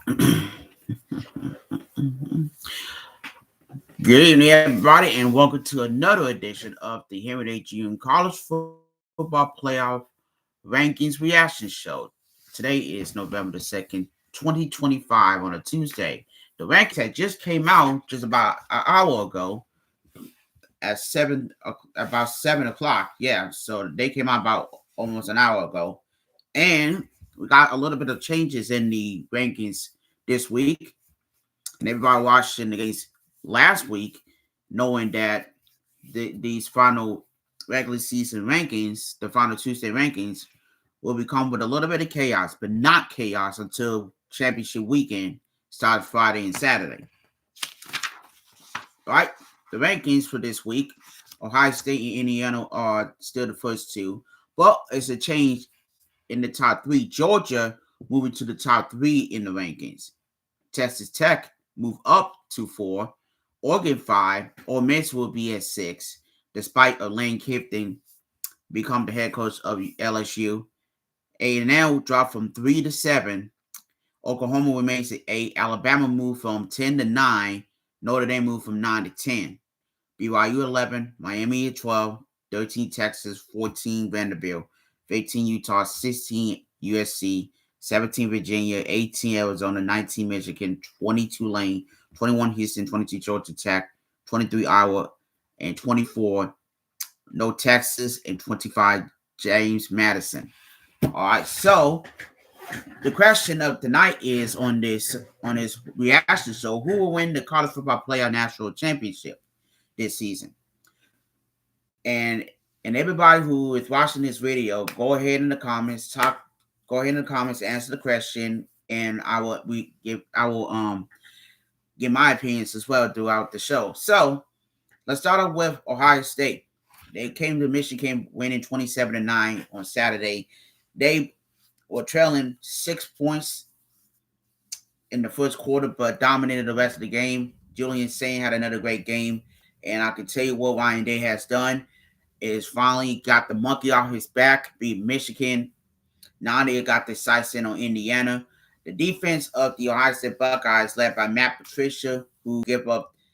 Good evening, everybody, and welcome to another edition of the Henry A. June College Football Playoff Rankings Reaction Show. Today is November the 2nd, 2025, on a Tuesday. The rankings had just came out just about an hour ago at about 7 o'clock. Yeah, so they came out about almost an hour ago, and we got a little bit of changes in the rankings this week. And everybody watching the games last week, knowing that these final regular season rankings, the final Tuesday rankings, will become with a little bit of chaos, but not chaos until championship weekend starts Friday and Saturday. All right, the rankings for this week: Ohio State and Indiana are still the first two, but it's a change in the top three. Georgia moving to the top three in the rankings. Texas Tech move up to 4. Oregon 5. Ole Miss will be at 6, despite Lane Kiffin become the head coach of LSU. A&M dropped from 3 to 7. Oklahoma remains at 8. Alabama moved from 10 to 9. Notre Dame moved from 9 to 10. BYU 11. Miami at 12. 13 Texas. 14 Vanderbilt. 15 Utah. 16 USC. 17 Virginia, 18 Arizona, 19 Michigan, 20 Tulane, 21 Houston, 22 Georgia Tech, 23 Iowa, and 24 no Texas, and 25 James Madison. All right, so the question of tonight is on this reaction show: who will win the College Football Playoff National Championship this season? And everybody who is watching this video, go ahead in the comments, answer the question, and I will give my opinions as well throughout the show. So let's start off with Ohio State. They came to Michigan, winning 27-9 on Saturday. They were trailing 6 points in the first quarter, but dominated the rest of the game. Julian Sain had another great game, and I can tell you what Ryan Day has done is finally got the monkey off his back, beat Michigan. Now they got the sights in on Indiana. The defense of the Ohio State Buckeyes, led by Matt Patricia, who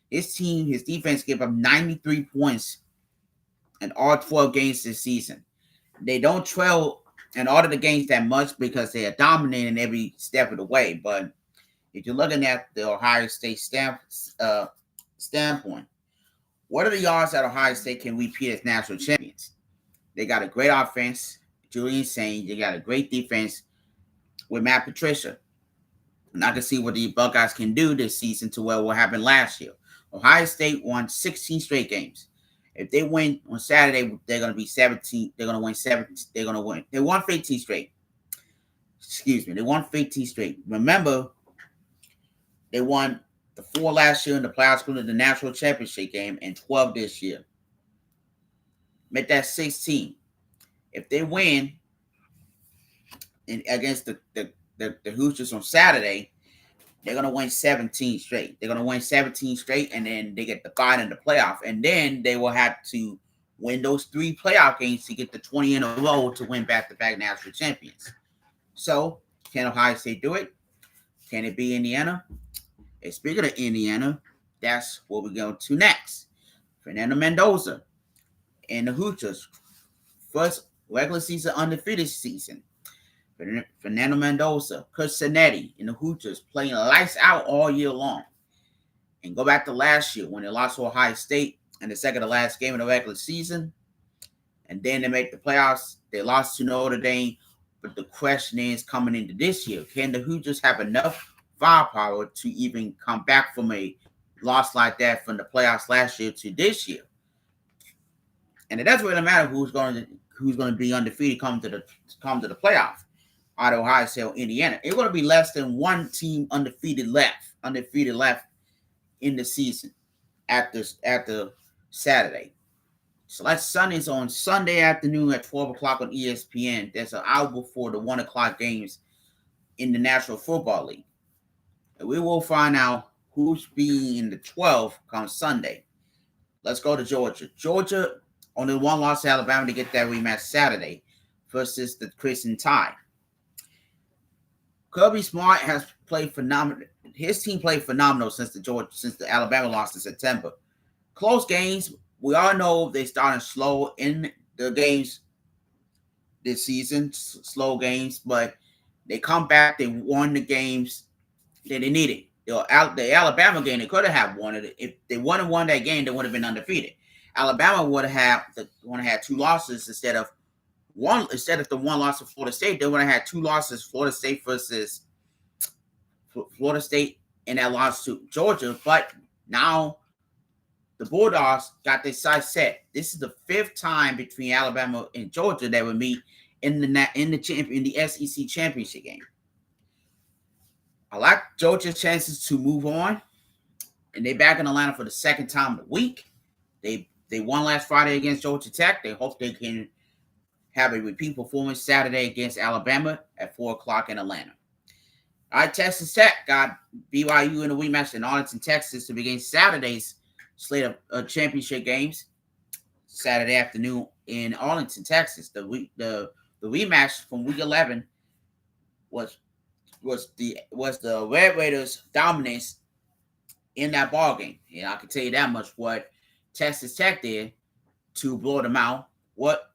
his defense gave up 93 points in all 12 games this season. They don't trail in all of the games that much because they are dominating every step of the way. But if you're looking at the Ohio State standpoint, what are the odds that Ohio State can repeat as national champions? They got a great offense, Julian Sain. They got a great defense with Matt Patricia. And I can see what the Buckeyes can do this season to what happened last year. Ohio State won 16 straight games. If they win on Saturday, they're going to be 17. They're going to win 17. They're going to win. They won 15 straight. Excuse me. They won 15 straight. Remember, they won the 4 last year in the playoffs, including the national championship game, and 12 this year. Make that 16. If they win against the Hoosiers on Saturday, they're going to win 17 straight. They're going to win 17 straight, and then they get the bye in the playoff. And then they will have to win those 3 playoff games to get the 20 in a row to win back-to-back national champions. So, can Ohio State do it? Can it be Indiana? And speaking of Indiana, that's what we go to next. Fernando Mendoza and the Hoosiers. First regular season undefeated season. Fernando Mendoza, Curt Cinetti, and the Hoosiers playing lights out all year long. And go back to last year when they lost to Ohio State in the second to last game of the regular season. And then they make the playoffs. They lost to Notre Dame. But the question is, coming into this year, can the Hoosiers have enough firepower to even come back from a loss like that from the playoffs last year to this year? And it doesn't really matter who's going to be undefeated come to the playoff. Either Ohio State or Indiana. It's going to be less than one team undefeated left in the season after Saturday. So that's Sundays on Sunday afternoon at 12 o'clock on ESPN. That's an hour before the 1 o'clock games in the National Football League. And we will find out who's being in the 12 come Sunday. Let's go to Georgia. Georgia only one loss to Alabama to get that rematch Saturday versus the Crimson Tide. Kirby Smart has played phenomenal. His team played phenomenal since the Alabama lost in September. Close games. We all know they started slow in the games this season, slow games, but they come back. They won the games that they needed. The Alabama game, they could have won it. If they won that game, they would have been undefeated. Alabama would have had 2 losses instead of one. Instead of the 1 loss to Florida State, they would have had 2 losses. Florida State versus Florida State, and that loss to Georgia. But now the Bulldogs got their sights set. This is the 5th time between Alabama and Georgia that would meet in the SEC championship game. I like Georgia's chances to move on, and they're back in Atlanta for the 2nd time in a week. They won last Friday against Georgia Tech. They hope they can have a repeat performance Saturday against Alabama at 4:00 in Atlanta. All right, Texas Tech got BYU in a rematch in Arlington, Texas to begin Saturday's slate of championship games. Saturday afternoon in Arlington, Texas. The rematch from Week 11 was the Red Raiders' dominance in that ball game. And I can tell you that much. What Texas Tech did to blow them out. What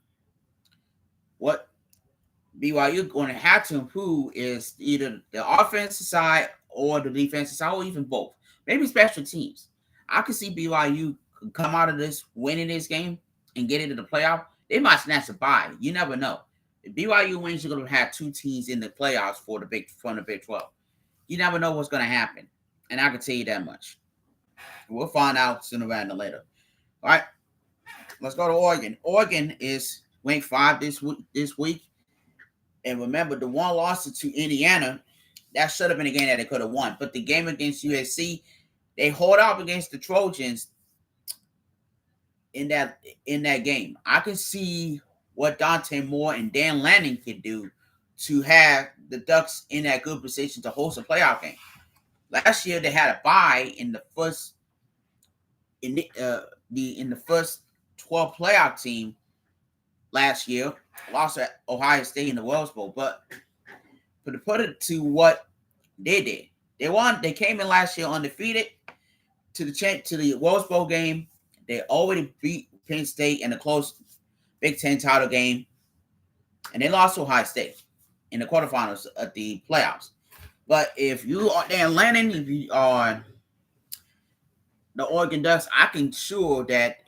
BYU going to have to improve is either the offensive side or the defensive side, or even both. Maybe special teams. I could see BYU come out of this winning this game and get into the playoff. They might snatch a bye. You never know. If BYU wins, you're going to have 2 teams in the playoffs from the Big 12. You never know what's going to happen, and I can tell you that much. We'll find out sooner rather than later. All right, let's go to Oregon. Oregon is ranked 5 this week. And remember, the 1 loss to Indiana, that should have been a game that they could have won. But the game against USC, they hold up against the Trojans in that game. I can see what Dante Moore and Dan Lanning could do to have the Ducks in that good position to host a playoff game. Last year, they had a bye in the first 12 playoff team last year. Lost at Ohio State in the Rose Bowl, but to put it to what they did, they won. They came in last year undefeated to the Rose Bowl game. They already beat Penn State in a close Big Ten title game, and they lost to Ohio State in the quarterfinals of the playoffs. But if you are Dan Lanning, if you are the Oregon Ducks, I can assure that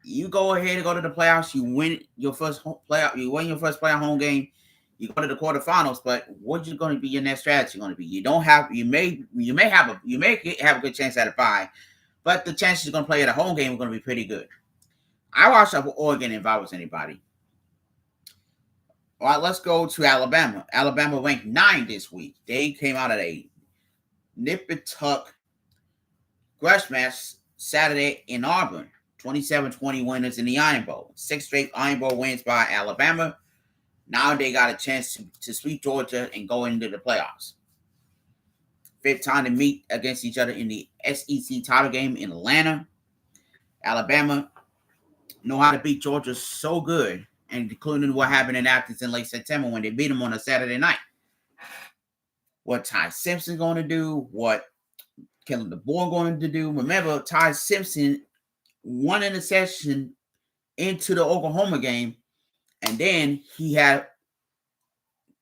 you go ahead and go to the playoffs. You win your first playoff. You win your first playoff home game. You go to the quarterfinals. But what's going to be your next strategy going to be? You may have a good chance at a bye, but the chances you're going to play at a home game are going to be pretty good. I watched out for Oregon if I was anybody. All right, let's go to Alabama. Alabama ranked 9 this week. They came out at a nip-and-tuck grudge match Saturday in Auburn. 27-20 winners in the Iron Bowl. 6 straight Iron Bowl wins by Alabama. Now they got a chance to sweep Georgia and go into the playoffs. 5th time to meet against each other in the SEC title game in Atlanta. Alabama know how to beat Georgia so good, and including what happened in Athens in late September when they beat them on a Saturday night. What Ty Simpson going to do? What Kellen DeBoer going to do? Remember, Ty Simpson 1 interception into the Oklahoma game, and then he had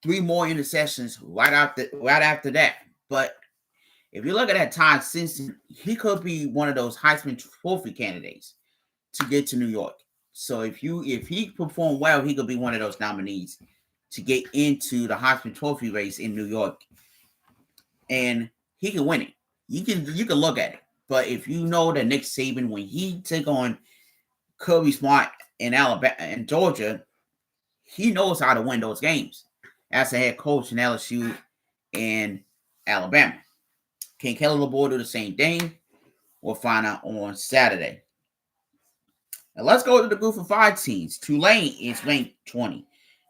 3 more interceptions right after that. But if you look at that Ty Simpson, he could be one of those Heisman Trophy candidates to get to New York. So if he performed well, he could be one of those nominees to get into the Heisman Trophy race in New York, and he can win it. You can look at it. But if you know that Nick Saban, when he took on Kirby Smart in Alabama and Georgia, he knows how to win those games as a head coach in LSU and Alabama. Can Kellen DeBoer do the same thing? We'll find out on Saturday. Now let's go to the group of 5 teams. Tulane is ranked 20.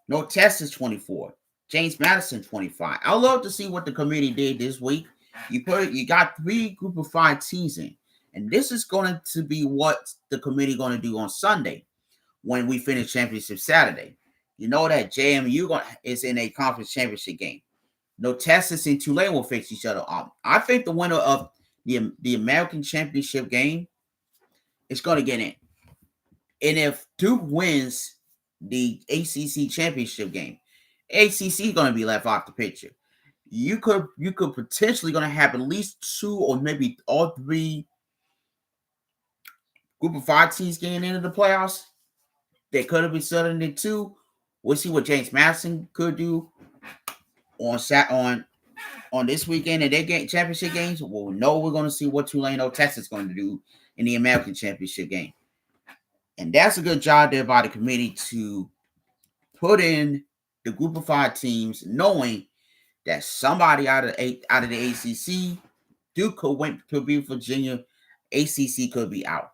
North Texas 24. James Madison 25. I'd love to see what the committee did this week. You got 3 group of 5 teams in, and this is going to be what the committee going to do on Sunday when we finish championship Saturday. You know that JMU is in a conference championship game. No, Texas and Tulane will face each other. I think the winner of the American Championship game is going to get in. And if Duke wins the ACC Championship game, ACC is going to be left off the picture. You could potentially going to have at least 2 or maybe all 3 group of 5 teams getting into the playoffs. They could have been certain in 2. We'll see what James Madison could do on this weekend in their championship games. We'll know we're going to see what Tulane or Texas is going to do in the American Championship game. And that's a good job there by the committee to put in the group of 5 teams, knowing that somebody out of the ACC, Duke could be Virginia, ACC could be out.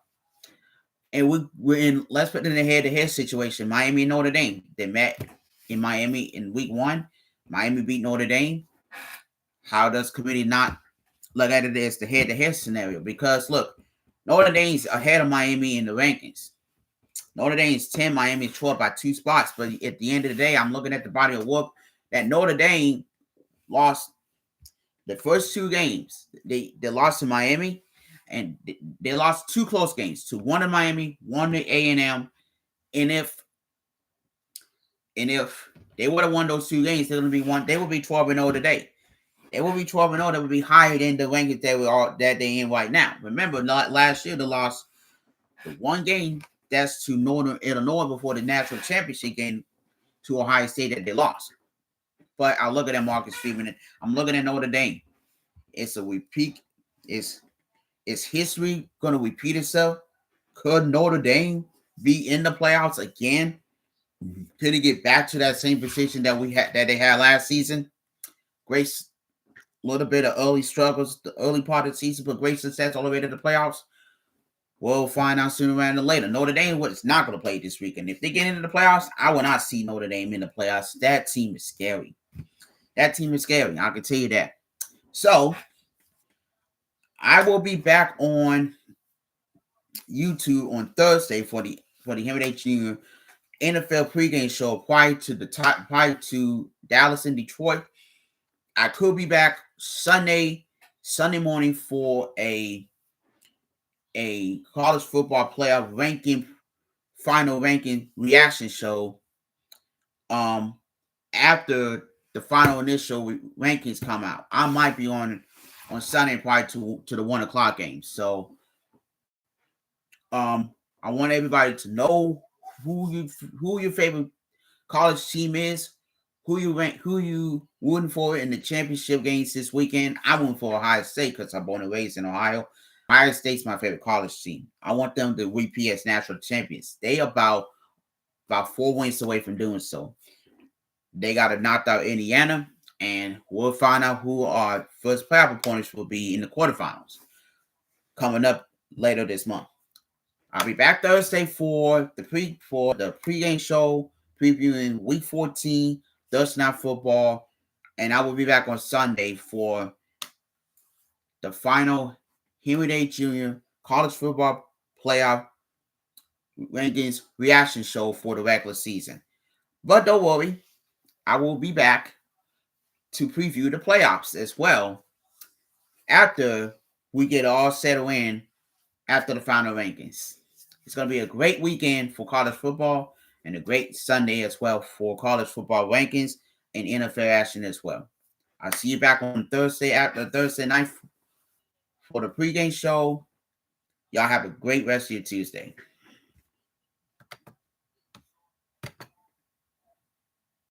And we're in, let's put it in a head-to-head situation. Miami and Notre Dame. They met in Miami in week 1. Miami beat Notre Dame. How does committee not look at it as the head-to-head scenario? Because look, Notre Dame's ahead of Miami in the rankings. Notre Dame's 10, Miami's 12 by 2 spots. But at the end of the day, I'm looking at the body of work that Notre Dame lost the first 2 games. They lost to Miami, and they lost 2 close games, to one in Miami, one to A&M. And if they would have won those 2 games, they would be 12-0 today. They will be 12-0. They would be higher than the rankings that they in right now. Remember, last year they lost the 1 game that's to Northern Illinois before the national championship game to Ohio State that they lost. But I look at that Marcus Freeman. I'm looking at Notre Dame. It's a repeat. Is history going to repeat itself? Could Notre Dame be in the playoffs again? Could it get back to that same position that they had last season? Great, little bit of early struggles, the early part of the season, but great success all the way to the playoffs. We'll find out sooner rather than later. Notre Dame is not going to play this weekend. If they get into the playoffs, I will not see Notre Dame in the playoffs. That team is scary. I can tell you that. So I will be back on YouTube on Thursday for the Henry H. Jr. NFL pregame show prior to Dallas and Detroit. I could be back Sunday morning for a college football playoff final ranking reaction show. After the final initial rankings come out, I might be on Sunday prior to the 1 o'clock game. So, I want everybody to know who your favorite college team is, who you rooting for in the championship games this weekend. I went for Ohio State because I'm born and raised in Ohio. Ohio State's my favorite college team. I want them to repeat as national champions. They about 4 wins away from doing so. They got to knock out Indiana, and we'll find out who our first playoff opponents will be in the quarterfinals coming up later this month. I'll be back Thursday for the pregame show previewing Week 14 Thursday Night Football, and I will be back on Sunday for the final Henry H. Jr. College Football Playoff Rankings reaction show for the regular season. But don't worry, I will be back to preview the playoffs as well after we get all settled in after the final rankings. It's going to be a great weekend for college football and a great Sunday as well for college football rankings and NFL action as well. I'll see you back on Thursday after Thursday night for the pregame show. Y'all have a great rest of your Tuesday.